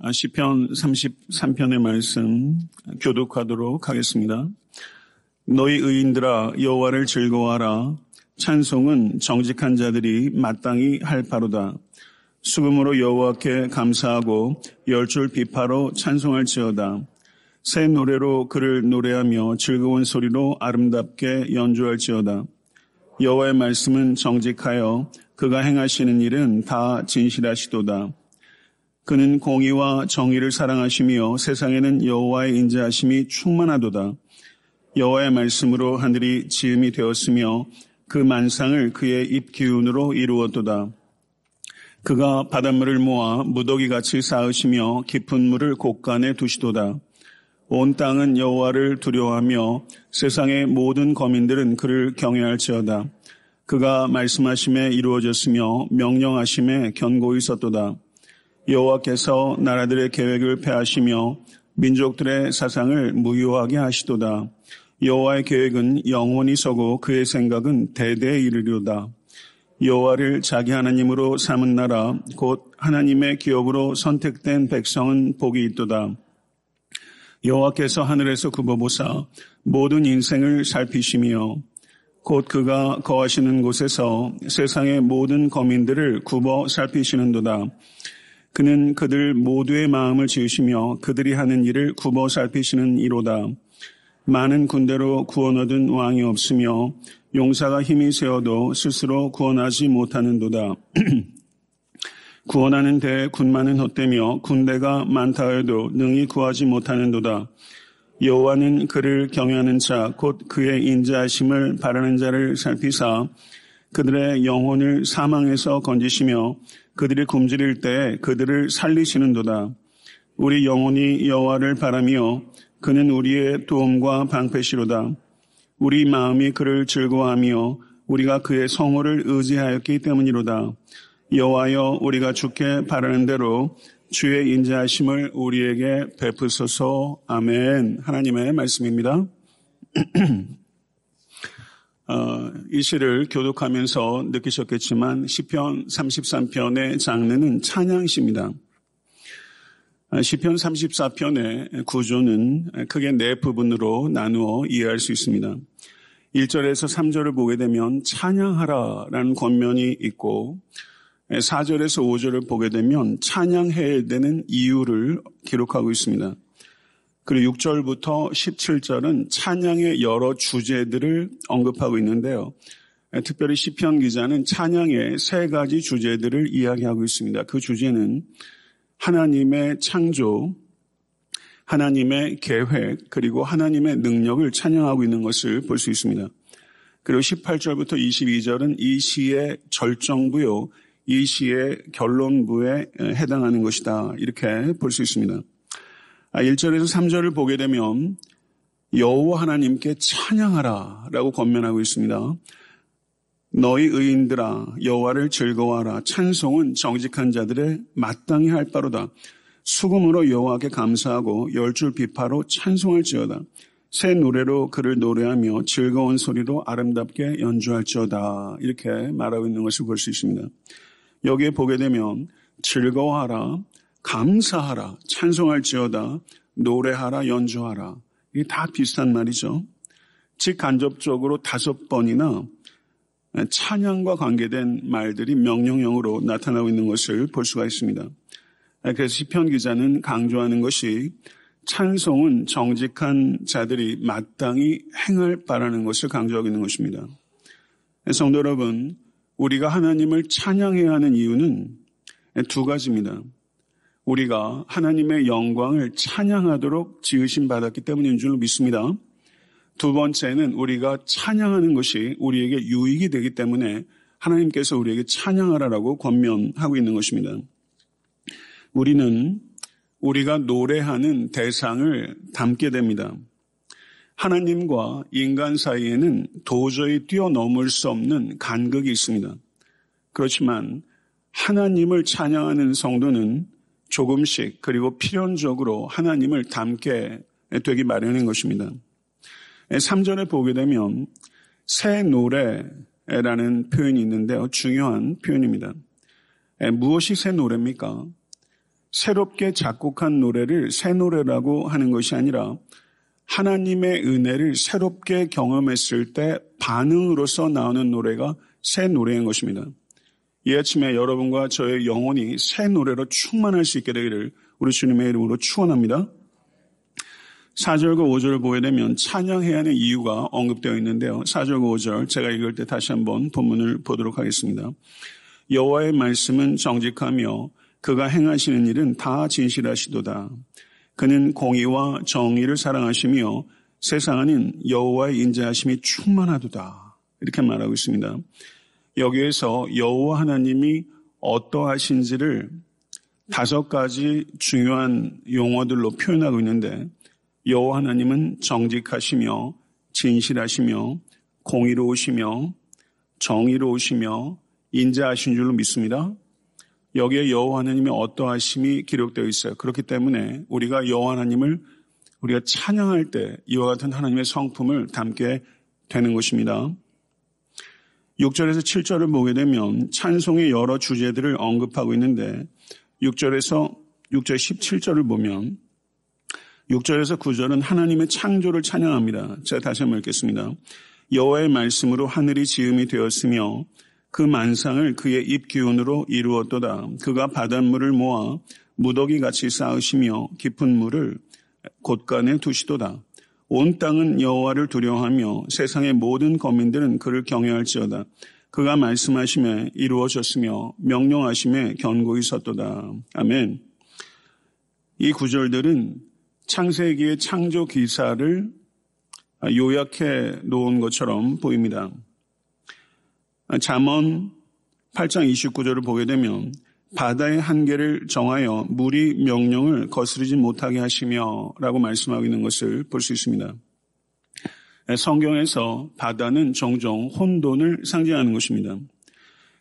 시편 33편의 말씀 교독하도록 하겠습니다. 너희 의인들아 여호와를 즐거워하라. 찬송은 정직한 자들이 마땅히 할 바로다. 수금으로 여호와께 감사하고 열줄 비파로 찬송할지어다. 새 노래로 그를 노래하며 즐거운 소리로 아름답게 연주할지어다. 여호와의 말씀은 정직하여 그가 행하시는 일은 다 진실하시도다. 그는 공의와 정의를 사랑하시며 세상에는 여호와의 인자하심이 충만하도다. 여호와의 말씀으로 하늘이 지음이 되었으며 그 만상을 그의 입 기운으로 이루었도다. 그가 바닷물을 모아 무더기같이 쌓으시며 깊은 물을 곳간에 두시도다. 온 땅은 여호와를 두려워하며 세상의 모든 거민들은 그를 경외할지어다. 그가 말씀하심에 이루어졌으며 명령하심에 견고히 섰도다. 여호와께서 나라들의 계획을 폐하시며 민족들의 사상을 무효하게 하시도다. 여호와의 계획은 영원히 서고 그의 생각은 대대에 이르리로다. 여호와를 자기 하나님으로 삼은 나라 곧 하나님의 기업으로 선택된 백성은 복이 있도다. 여호와께서 하늘에서 굽어보사 모든 인생을 살피시며 곧 그가 거하시는 곳에서 세상의 모든 거민들을 굽어 살피시는도다. 그는 그들 모두의 마음을 지으시며 그들이 하는 일을 굽어 살피시는 이로다. 많은 군대로 구원 얻은 왕이 없으며 용사가 힘이 세어도 스스로 구원하지 못하는도다. 구원하는 데 군마는 헛되며 군대가 많다 해도 능히 구하지 못하는도다. 여호와는 그를 경외하는 자 곧 그의 인자하심을 바라는 자를 살피사 그들의 영혼을 사망에서 건지시며 그들이 굶주릴 때 그들을 살리시는도다. 우리 영혼이 여호와를 바라며 그는 우리의 도움과 방패시로다. 우리 마음이 그를 즐거워하며 우리가 그의 성호를 의지하였기 때문이로다. 여호와여 우리가 주께 바라는 대로 주의 인자하심을 우리에게 베푸소서. 아멘. 하나님의 말씀입니다. 이 시를 교독하면서 느끼셨겠지만 시편 33편의 장르는 찬양시입니다. 시편 34편의 구조는 크게 네 부분으로 나누어 이해할 수 있습니다. 1절에서 3절을 보게 되면 찬양하라라는 권면이 있고 4절에서 5절을 보게 되면 찬양해야 되는 이유를 기록하고 있습니다. 그리고 6절부터 17절은 찬양의 여러 주제들을 언급하고 있는데요. 특별히 시편 기자는 찬양의 세 가지 주제들을 이야기하고 있습니다. 그 주제는 하나님의 창조, 하나님의 계획, 그리고 하나님의 능력을 찬양하고 있는 것을 볼 수 있습니다. 그리고 18절부터 22절은 이 시의 절정부요, 이 시의 결론부에 해당하는 것이다. 이렇게 볼 수 있습니다. 1절에서 3절을 보게 되면 여호와 하나님께 찬양하라 라고 권면하고 있습니다. 너희 의인들아 여호와를 즐거워하라. 찬송은 정직한 자들의 마땅히 할 바로다. 수금으로 여호와께 감사하고 열줄 비파로 찬송할지어다. 새 노래로 그를 노래하며 즐거운 소리로 아름답게 연주할지어다. 이렇게 말하고 있는 것을 볼 수 있습니다. 여기에 보게 되면 즐거워하라, 감사하라, 찬송할지어다, 노래하라, 연주하라. 이게 다 비슷한 말이죠. 즉 간접적으로 5번이나 찬양과 관계된 말들이 명령형으로 나타나고 있는 것을 볼 수가 있습니다. 그래서 시편 기자는 강조하는 것이 찬송은 정직한 자들이 마땅히 행할 바라는 것을 강조하고 있는 것입니다. 성도 여러분, 우리가 하나님을 찬양해야 하는 이유는 두 가지입니다. 우리가 하나님의 영광을 찬양하도록 지으심 받았기 때문인 줄 믿습니다. 두 번째는 우리가 찬양하는 것이 우리에게 유익이 되기 때문에 하나님께서 우리에게 찬양하라라고 권면하고 있는 것입니다. 우리는 우리가 노래하는 대상을 담게 됩니다. 하나님과 인간 사이에는 도저히 뛰어넘을 수 없는 간극이 있습니다. 그렇지만 하나님을 찬양하는 성도는 조금씩 그리고 필연적으로 하나님을 담게 되기 마련인 것입니다. 3절에 보게 되면 새 노래라는 표현이 있는데요. 중요한 표현입니다. 무엇이 새 노래입니까? 새롭게 작곡한 노래를 새 노래라고 하는 것이 아니라 하나님의 은혜를 새롭게 경험했을 때 반응으로서 나오는 노래가 새 노래인 것입니다. 이 아침에 여러분과 저의 영혼이 새 노래로 충만할 수 있게 되기를 우리 주님의 이름으로 축원합니다. 4절과 5절을 보게 되면 찬양해야 하는 이유가 언급되어 있는데요. 4절과 5절 제가 읽을 때 다시 한번 본문을 보도록 하겠습니다. 여호와의 말씀은 정직하며 그가 행하시는 일은 다 진실하시도다. 그는 공의와 정의를 사랑하시며 세상에는 여호와의 인자하심이 충만하도다. 이렇게 말하고 있습니다. 여기에서 여호와 하나님이 어떠하신지를 5가지 중요한 용어들로 표현하고 있는데 여호와 하나님은 정직하시며 진실하시며 공의로우시며 정의로우시며 인자하신 줄로 믿습니다. 여기에 여호와 하나님의 어떠하심이 기록되어 있어요. 그렇기 때문에 우리가 여호와 하나님을 우리가 찬양할 때 이와 같은 하나님의 성품을 담게 되는 것입니다. 6절에서 7절을 보게 되면 찬송의 여러 주제들을 언급하고 있는데 6절 17절을 보면 6절에서 9절은 하나님의 창조를 찬양합니다. 제가 다시 한번 읽겠습니다. 여호와의 말씀으로 하늘이 지음이 되었으며 그 만상을 그의 입 기운으로 이루었도다. 그가 바닷물을 모아 무더기같이 쌓으시며 깊은 물을 곳간에 두시도다. 온 땅은 여호와를 두려워하며 세상의 모든 거민들은 그를 경외할지어다. 그가 말씀하심에 이루어졌으며 명령하심에 견고히 섰도다. 아멘. 이 구절들은 창세기의 창조 기사를 요약해 놓은 것처럼 보입니다. 잠언 8장 29절을 보게 되면 바다의 한계를 정하여 물이 명령을 거스르지 못하게 하시며 라고 말씀하고 있는 것을 볼 수 있습니다. 성경에서 바다는 종종 혼돈을 상징하는 것입니다.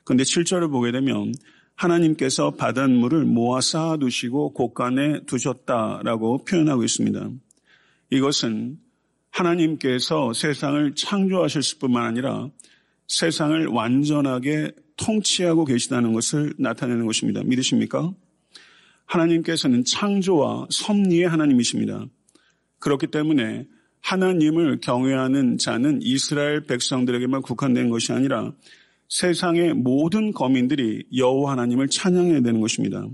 그런데 7절을 보게 되면 하나님께서 바닷물을 모아 쌓아두시고 곳간에 두셨다라고 표현하고 있습니다. 이것은 하나님께서 세상을 창조하셨을 뿐만 아니라 세상을 완전하게 통치하고 계시다는 것을 나타내는 것입니다. 믿으십니까? 하나님께서는 창조와 섭리의 하나님이십니다. 그렇기 때문에 하나님을 경외하는 자는 이스라엘 백성들에게만 국한된 것이 아니라 세상의 모든 거민들이 여호와 하나님을 찬양해야 되는 것입니다.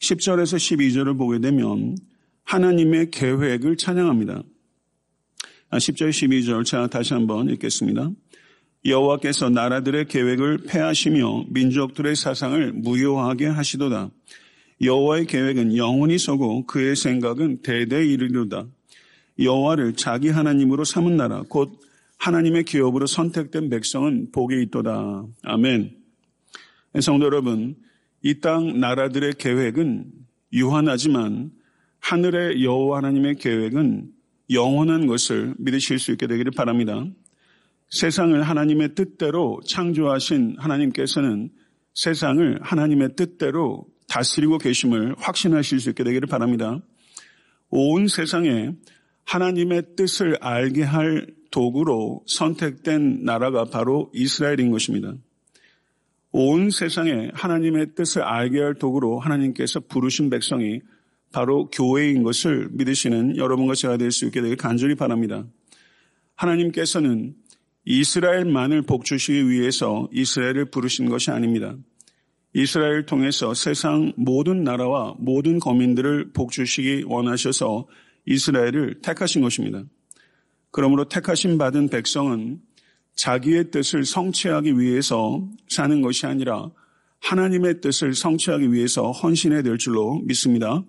10절에서 12절을 보게 되면 하나님의 계획을 찬양합니다. 10절 12절 제가 다시 한번 읽겠습니다. 여호와께서 나라들의 계획을 폐하시며 민족들의 사상을 무효하게 하시도다. 여호와의 계획은 영원히 서고 그의 생각은 대대에 이르리로다. 여호와를 자기 하나님으로 삼은 나라 곧 하나님의 기업으로 선택된 백성은 복이 있도다. 아멘. 성도 여러분, 이 땅 나라들의 계획은 유한하지만 하늘의 여호와 하나님의 계획은 영원한 것을 믿으실 수 있게 되기를 바랍니다. 세상을 하나님의 뜻대로 창조하신 하나님께서는 세상을 하나님의 뜻대로 다스리고 계심을 확신하실 수 있게 되기를 바랍니다. 온 세상에 하나님의 뜻을 알게 할 도구로 선택된 나라가 바로 이스라엘인 것입니다. 온 세상에 하나님의 뜻을 알게 할 도구로 하나님께서 부르신 백성이 바로 교회인 것을 믿으시는 여러분과 제가 될 수 있게 되길 간절히 바랍니다. 하나님께서는 이스라엘만을 복주시기 위해서 이스라엘을 부르신 것이 아닙니다. 이스라엘을 통해서 세상 모든 나라와 모든 거민들을 복주시기 원하셔서 이스라엘을 택하신 것입니다. 그러므로 택하심 받은 백성은 자기의 뜻을 성취하기 위해서 사는 것이 아니라 하나님의 뜻을 성취하기 위해서 헌신해야 될 줄로 믿습니다.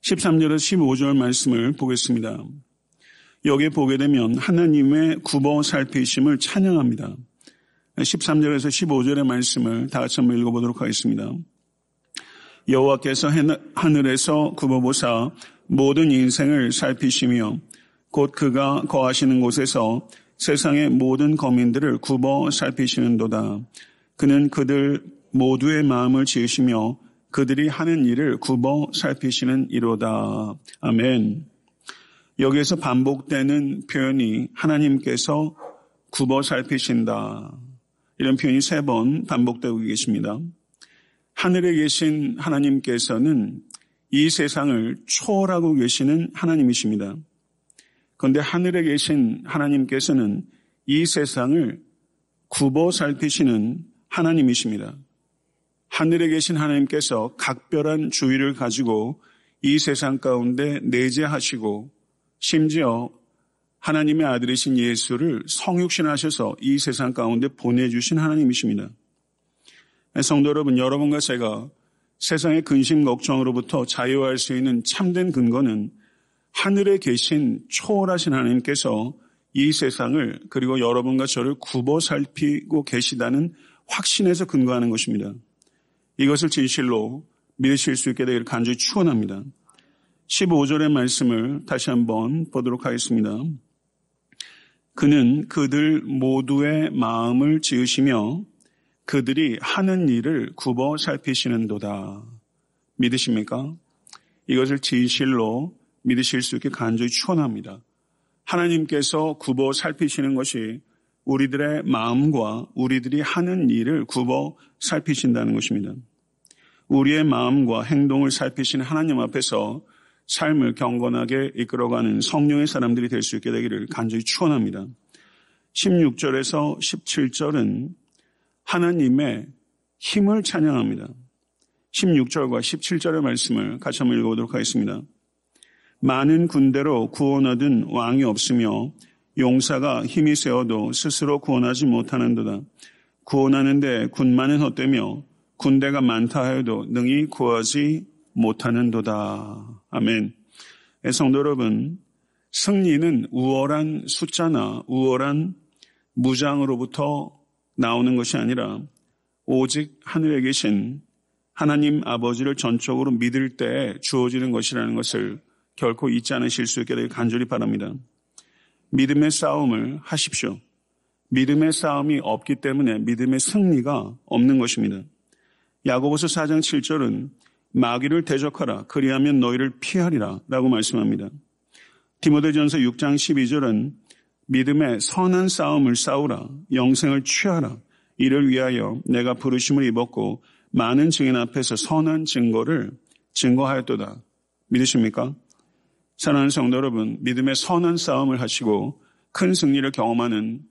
13절에서 15절 말씀을 보겠습니다. 여기에 보게 되면 하나님의 굽어 살피심을 찬양합니다. 13절에서 15절의 말씀을 다 같이 한번 읽어보도록 하겠습니다. 여호와께서 하늘에서 굽어보사 모든 인생을 살피시며 곧 그가 거하시는 곳에서 세상의 모든 거민들을 굽어 살피시는도다. 그는 그들 모두의 마음을 지으시며 그들이 하는 일을 굽어 살피시는 이로다. 아멘. 여기에서 반복되는 표현이 하나님께서 굽어 살피신다. 이런 표현이 3번 반복되고 계십니다. 하늘에 계신 하나님께서는 이 세상을 초월하고 계시는 하나님이십니다. 그런데 하늘에 계신 하나님께서는 이 세상을 굽어 살피시는 하나님이십니다. 하늘에 계신 하나님께서 각별한 주의를 가지고 이 세상 가운데 내재하시고 심지어 하나님의 아들이신 예수를 성육신하셔서 이 세상 가운데 보내주신 하나님이십니다. 성도 여러분, 여러분과 제가 세상의 근심 걱정으로부터 자유할 수 있는 참된 근거는 하늘에 계신 초월하신 하나님께서 이 세상을 그리고 여러분과 저를 굽어 살피고 계시다는 확신에서 근거하는 것입니다. 이것을 진실로 믿으실 수 있게 되기를 간절히 축원합니다. 15절의 말씀을 다시 한번 보도록 하겠습니다. 그는 그들 모두의 마음을 지으시며 그들이 하는 일을 굽어 살피시는도다. 믿으십니까? 이것을 진실로 믿으실 수 있게 간절히 축원합니다. 하나님께서 굽어 살피시는 것이 우리들의 마음과 우리들이 하는 일을 굽어 살피신다는 것입니다. 우리의 마음과 행동을 살피시는 하나님 앞에서 삶을 경건하게 이끌어가는 성령의 사람들이 될 수 있게 되기를 간절히 축원합니다. 16절에서 17절은 하나님의 힘을 찬양합니다. 16절과 17절의 말씀을 같이 한번 읽어보도록 하겠습니다. 많은 군대로 구원 얻은 왕이 없으며 용사가 힘이 세어도 스스로 구원하지 못하는도다. 구원하는데 군만은 헛되며 군대가 많다 하여도 능히 구하지 못하는도다. 아멘. 성도 여러분, 승리는 우월한 숫자나 우월한 무장으로부터 나오는 것이 아니라 오직 하늘에 계신 하나님 아버지를 전적으로 믿을 때 주어지는 것이라는 것을 결코 잊지 않으실 수 있게 되길 간절히 바랍니다. 믿음의 싸움을 하십시오. 믿음의 싸움이 없기 때문에 믿음의 승리가 없는 것입니다. 야고보서 4장 7절은 마귀를 대적하라 그리하면 너희를 피하리라 라고 말씀합니다. 디모데전서 6장 12절은 믿음의 선한 싸움을 싸우라 영생을 취하라 이를 위하여 내가 부르심을 입었고 많은 증인 앞에서 선한 증거를 증거하였도다. 믿으십니까? 사랑하는 성도 여러분, 믿음의 선한 싸움을 하시고 큰 승리를 경험하는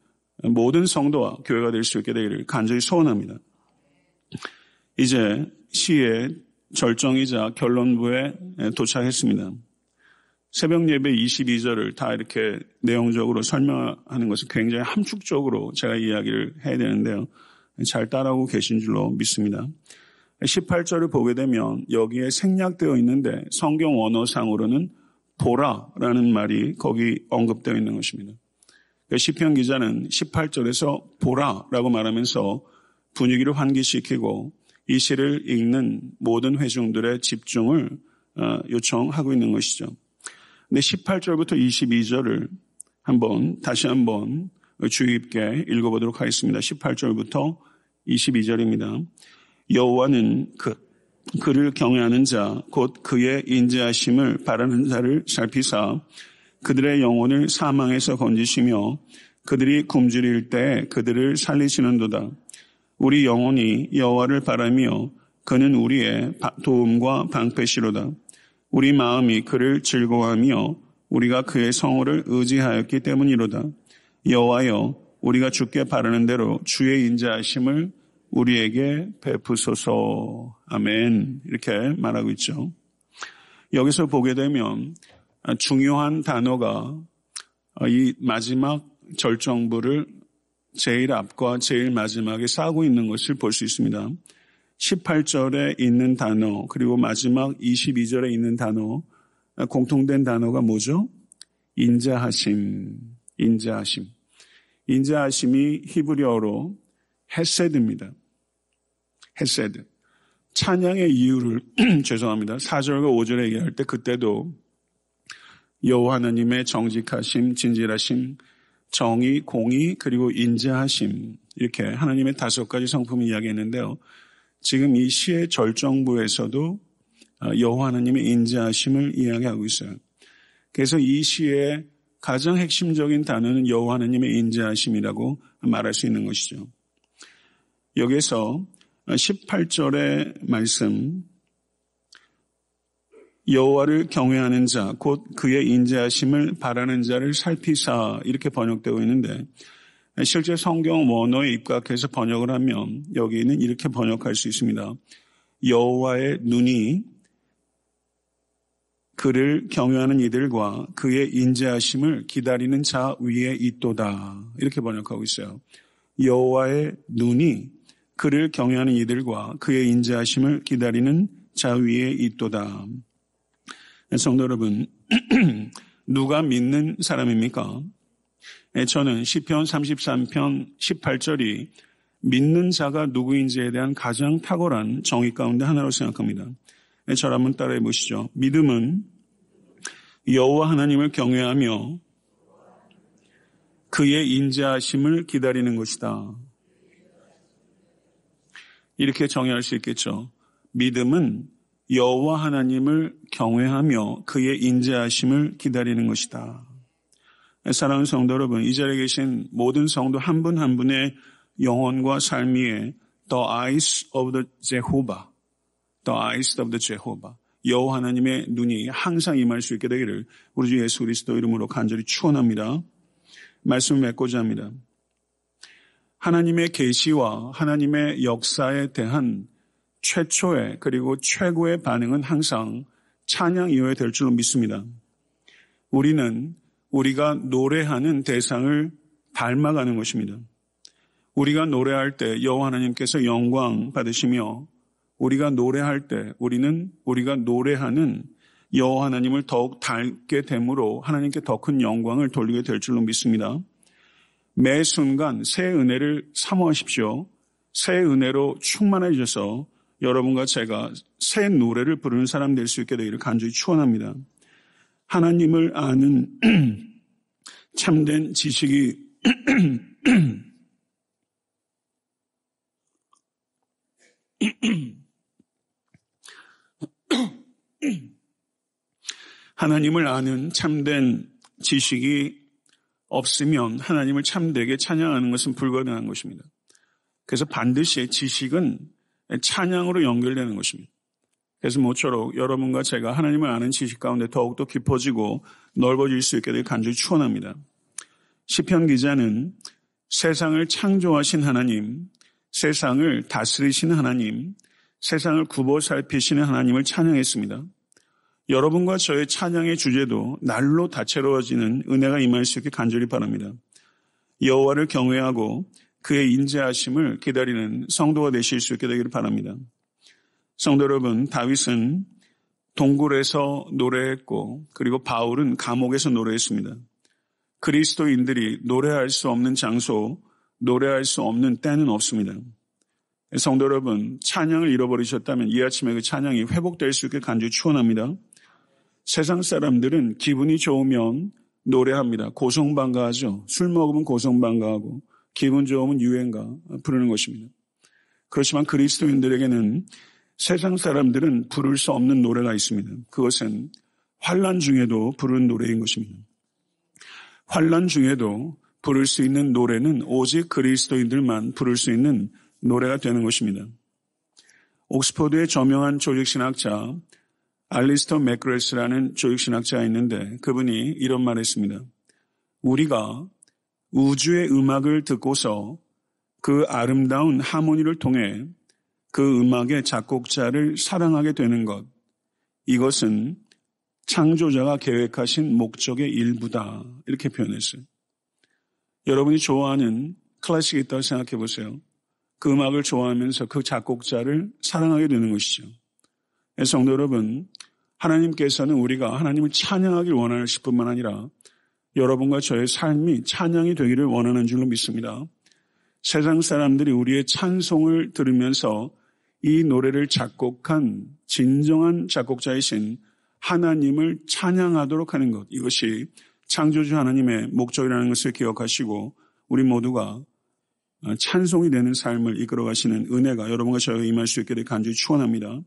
모든 성도와 교회가 될 수 있게 되기를 간절히 소원합니다. 이제 시의 절정이자 결론부에 도착했습니다. 새벽 예배 22절을 다 이렇게 내용적으로 설명하는 것은 굉장히 함축적으로 제가 이야기를 해야 되는데요. 잘 따라오고 계신 줄로 믿습니다. 18절을 보게 되면 여기에 생략되어 있는데 성경 원어상으로는 보라라는 말이 거기 언급되어 있는 것입니다. 시편 기자는 18절에서 보라라고 말하면서 분위기를 환기시키고 이 시를 읽는 모든 회중들의 집중을 요청하고 있는 것이죠. 근데 18절부터 22절을 다시 한번 주의 깊게 읽어보도록 하겠습니다. 18절부터 22절입니다. 여호와는 그를 경외하는 자, 곧 그의 인자하심을 바라는 자를 살피사 그들의 영혼을 사망에서 건지시며 그들이 굶주릴 때 그들을 살리시는도다. 우리 영혼이 여호와를 바라며 그는 우리의 도움과 방패시로다. 우리 마음이 그를 즐거워하며 우리가 그의 성호를 의지하였기 때문이로다. 여호와여 우리가 주께 바라는 대로 주의 인자하심을 우리에게 베푸소서. 아멘. 이렇게 말하고 있죠. 여기서 보게 되면 중요한 단어가 이 마지막 절정부를 제일 앞과 제일 마지막에 싸고 있는 것을 볼 수 있습니다. 18절에 있는 단어 그리고 마지막 22절에 있는 단어 공통된 단어가 뭐죠? 인자하심. 인자하심이 히브리어로 헤세드입니다. 헤세드. 찬양의 이유를 4절과 5절에 얘기할 때 그때도 여호와 하나님의 정직하심, 진실하심, 정의, 공의, 그리고 인자하심 이렇게 하나님의 5가지 성품을 이야기했는데요. 지금 이 시의 절정부에서도 여호와 하나님의 인자하심을 이야기하고 있어요. 그래서 이 시의 가장 핵심적인 단어는 여호와 하나님의 인자하심이라고 말할 수 있는 것이죠. 여기에서 18절의 말씀, 여호와를 경외하는 자, 곧 그의 인자하심을 바라는 자를 살피사 이렇게 번역되고 있는데 실제 성경 원어에 입각해서 번역을 하면 여기는 이렇게 번역할 수 있습니다. 여호와의 눈이 그를 경외하는 이들과 그의 인자하심을 기다리는 자 위에 있도다. 이렇게 번역하고 있어요. 여호와의 눈이 그를 경외하는 이들과 그의 인자하심을 기다리는 자 위에 있도다. 성도 여러분, 누가 믿는 사람입니까? 저는 시편 33편 18절이 믿는 자가 누구인지에 대한 가장 탁월한 정의 가운데 하나로 생각합니다. 저를 한번 따라해 보시죠. 믿음은 여호와 하나님을 경외하며 그의 인자하심을 기다리는 것이다. 이렇게 정의할 수 있겠죠. 믿음은 여호와 하나님을 경외하며 그의 인자하심을 기다리는 것이다. 사랑하는 성도 여러분, 이 자리에 계신 모든 성도 한 분 한 분의 영혼과 삶 위에 The eyes of the Jehovah, The eyes of the Jehovah, 여호와 하나님의 눈이 항상 임할 수 있게 되기를 우리 주 예수 그리스도 이름으로 간절히 축원합니다. 말씀을 맺고자 합니다. 하나님의 계시와 하나님의 역사에 대한 최초의 그리고 최고의 반응은 항상 찬양 이후에 될 줄로 믿습니다. 우리는 우리가 노래하는 대상을 닮아가는 것입니다. 우리가 노래할 때 여호와 하나님께서 영광 받으시며 우리가 노래할 때 우리가 노래하는 여호와 하나님을 더욱 닮게 됨으로 하나님께 더 큰 영광을 돌리게 될 줄로 믿습니다. 매 순간 새 은혜를 사모하십시오. 새 은혜로 충만해져서 여러분과 제가 새 노래를 부르는 사람 될 수 있게 되기를 간절히 축원합니다. 하나님을 아는 참된 지식이 하나님을 아는 참된 지식이 없으면 하나님을 참되게 찬양하는 것은 불가능한 것입니다. 그래서 반드시 지식은 찬양으로 연결되는 것입니다. 그래서 모쪼록 여러분과 제가 하나님을 아는 지식 가운데 더욱더 깊어지고 넓어질 수 있게 되길 간절히 축원합니다. 시편 기자는 세상을 창조하신 하나님, 세상을 다스리시는 하나님, 세상을 굽어 살피시는 하나님을 찬양했습니다. 여러분과 저의 찬양의 주제도 날로 다채로워지는 은혜가 임할 수 있게 간절히 바랍니다. 여호와를 경외하고 그의 인자하심을 기다리는 성도가 되실 수 있게 되기를 바랍니다. 성도 여러분, 다윗은 동굴에서 노래했고 그리고 바울은 감옥에서 노래했습니다. 그리스도인들이 노래할 수 없는 장소, 노래할 수 없는 때는 없습니다. 성도 여러분, 찬양을 잃어버리셨다면 이 아침에 그 찬양이 회복될 수 있게 간절히 축원합니다. 세상 사람들은 기분이 좋으면 노래합니다. 고성방가하죠. 술 먹으면 고성방가하고 기분 좋으면 유행가 부르는 것입니다. 그렇지만 그리스도인들에게는 세상 사람들은 부를 수 없는 노래가 있습니다. 그것은 환난 중에도 부르는 노래인 것입니다. 환난 중에도 부를 수 있는 노래는 오직 그리스도인들만 부를 수 있는 노래가 되는 것입니다. 옥스퍼드의 저명한 조직신학자 알리스터 맥그레스라는 조직신학자가 있는데 그분이 이런 말을 했습니다. 우리가 우주의 음악을 듣고서 그 아름다운 하모니를 통해 그 음악의 작곡자를 사랑하게 되는 것, 이것은 창조자가 계획하신 목적의 일부다. 이렇게 표현했어요. 여러분이 좋아하는 클래식이 있다고 생각해 보세요. 그 음악을 좋아하면서 그 작곡자를 사랑하게 되는 것이죠. 성도 여러분, 하나님께서는 우리가 하나님을 찬양하길 원하실 뿐만 아니라 여러분과 저의 삶이 찬양이 되기를 원하는 줄로 믿습니다. 세상 사람들이 우리의 찬송을 들으면서 이 노래를 작곡한 진정한 작곡자이신 하나님을 찬양하도록 하는 것, 이것이 창조주 하나님의 목적이라는 것을 기억하시고 우리 모두가 찬송이 되는 삶을 이끌어가시는 은혜가 여러분과 저에게 임할 수 있게 될 간절히 축원합니다.